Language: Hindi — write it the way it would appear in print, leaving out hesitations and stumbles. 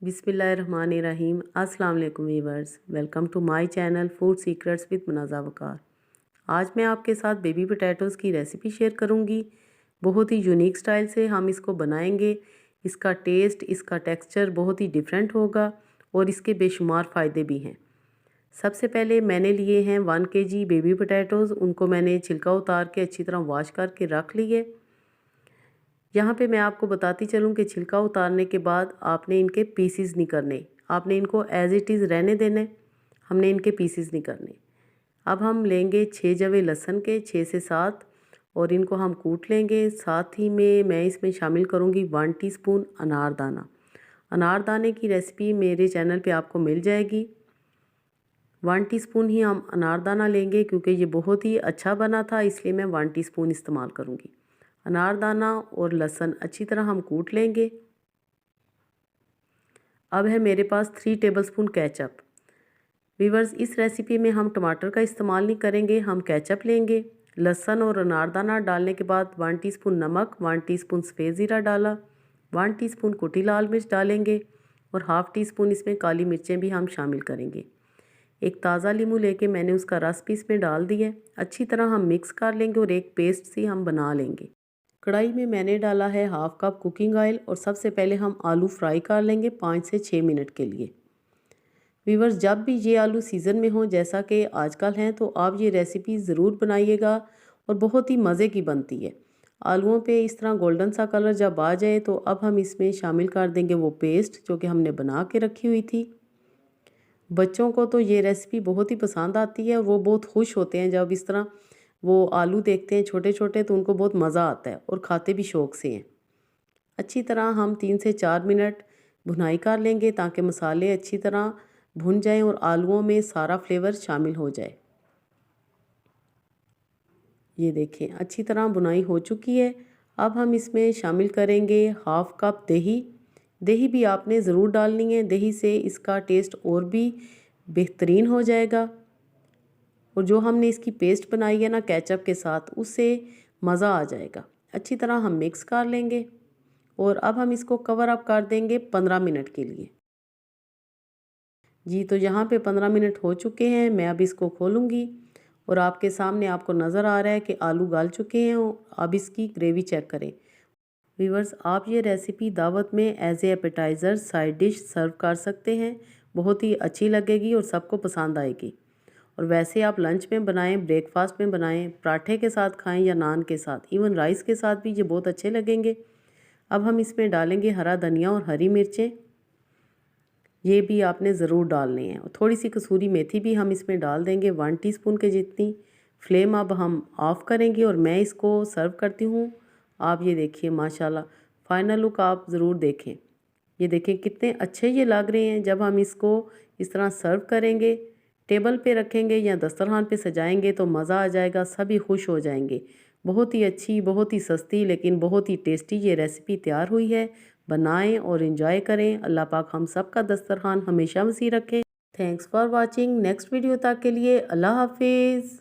बिस्मिल्लाहिर्रहमानिर्रहीम। अस्सलाम वालेकुम viewers, welcome to my channel food secrets with Munaza Waqar. आज मैं आपके साथ बेबी पोटैटोज़ की रेसिपी शेयर करूंगी। बहुत ही यूनिक स्टाइल से हम इसको बनाएंगे। इसका टेस्ट, इसका टेक्सचर बहुत ही डिफरेंट होगा और इसके बेशुमार फ़ायदे भी हैं। सबसे पहले मैंने लिए हैं 1 kg बेबी पोटैटोज़। उनको मैंने छिलका उतार के अच्छी तरह वॉश करके रख लिए। यहाँ पे मैं आपको बताती चलूँ कि छिलका उतारने के बाद आपने इनके पीसीज नहीं करने, आपने इनको एज़ इट इज़ रहने देने, हमने इनके पीसीज नहीं करने। अब हम लेंगे 6 जवे लहसुन के, 6 से 7, और इनको हम कूट लेंगे। साथ ही में मैं इसमें शामिल करूँगी 1 टीस्पून अनारदाना। अनारदाने की रेसिपी मेरे चैनल पे आपको मिल जाएगी। 1 टीस्पून ही हम अनारदाना लेंगे क्योंकि ये बहुत ही अच्छा बना था, इसलिए मैं 1 टीस्पून इस्तेमाल करूँगी। अनारदाना और लहसुन अच्छी तरह हम कूट लेंगे। अब है मेरे पास 3 टेबलस्पून केचप। वीवर्स, इस रेसिपी में हम टमाटर का इस्तेमाल नहीं करेंगे, हम केचप लेंगे। लहसुन और अनारदाना डालने के बाद 1 टीस्पून नमक, 1 टीस्पून सफ़ेद ज़ीरा डाला, 1 टीस्पून कुटी लाल मिर्च डालेंगे और हाफ़ टीस्पून इसमें काली मिर्चें भी हम शामिल करेंगे। एक ताज़ा नींबू लेके मैंने उसका रस भी इसमें डाल दिया। अच्छी तरह हम मिक्स कर लेंगे और एक पेस्ट सी हम बना लेंगे। कढ़ाई में मैंने डाला है हाफ़ कप कुकिंग ऑयल और सबसे पहले हम आलू फ्राई कर लेंगे 5 से 6 मिनट के लिए। वीवर्स, जब भी ये आलू सीज़न में हो जैसा कि आजकल हैं, तो आप ये रेसिपी ज़रूर बनाइएगा और बहुत ही मज़े की बनती है। आलूओं पे इस तरह गोल्डन सा कलर जब आ जाए तो अब हम इसमें शामिल कर देंगे वो पेस्ट जो कि हमने बना के रखी हुई थी। बच्चों को तो ये रेसिपी बहुत ही पसंद आती है, वो बहुत खुश होते हैं जब इस तरह वो आलू देखते हैं छोटे छोटे, तो उनको बहुत मज़ा आता है और खाते भी शौक़ से हैं। अच्छी तरह हम 3 से 4 मिनट भुनाई कर लेंगे ताकि मसाले अच्छी तरह भुन जाएं और आलूओं में सारा फ्लेवर शामिल हो जाए। ये देखें, अच्छी तरह भुनाई हो चुकी है। अब हम इसमें शामिल करेंगे हाफ़ कप दही। दही भी आपने ज़रूर डालनी है, दही से इसका टेस्ट और भी बेहतरीन हो जाएगा। और जो हमने इसकी पेस्ट बनाई है ना केचप के साथ, उससे मज़ा आ जाएगा। अच्छी तरह हम मिक्स कर लेंगे और अब हम इसको कवर अप कर देंगे 15 मिनट के लिए। जी, तो यहाँ पे 15 मिनट हो चुके हैं। मैं अब इसको खोलूँगी और आपके सामने आपको नज़र आ रहा है कि आलू गल चुके हैं। अब इसकी ग्रेवी चेक करें। व्यूअर्स, आप ये रेसिपी दावत में as a appetizer side dish serve कर सकते हैं। बहुत ही अच्छी लगेगी और सबको पसंद आएगी। और वैसे आप लंच में बनाएं, ब्रेकफास्ट में बनाएं, पराठे के साथ खाएं या नान के साथ, इवन राइस के साथ भी ये बहुत अच्छे लगेंगे। अब हम इसमें डालेंगे हरा धनिया और हरी मिर्चें, ये भी आपने ज़रूर डालनी है। और थोड़ी सी कसूरी मेथी भी हम इसमें डाल देंगे 1 टीस्पून के जितनी। फ्लेम अब हम ऑफ़ करेंगे और मैं इसको सर्व करती हूँ। आप ये देखिए, माशाल्लाह फ़ाइनल लुक आप ज़रूर देखें। ये देखें कितने अच्छे ये लग रहे हैं। जब हम इसको इस तरह सर्व करेंगे, टेबल पे रखेंगे या दस्तरखान पे सजाएंगे तो मज़ा आ जाएगा, सभी खुश हो जाएंगे। बहुत ही अच्छी, बहुत ही सस्ती लेकिन बहुत ही टेस्टी ये रेसिपी तैयार हुई है। बनाएं और इन्जॉय करें। अल्लाह पाक हम सब का दस्तरखान हमेशा वसी रखे। Thanks for watching. Next video तक के लिए अल्लाह हाफिज़।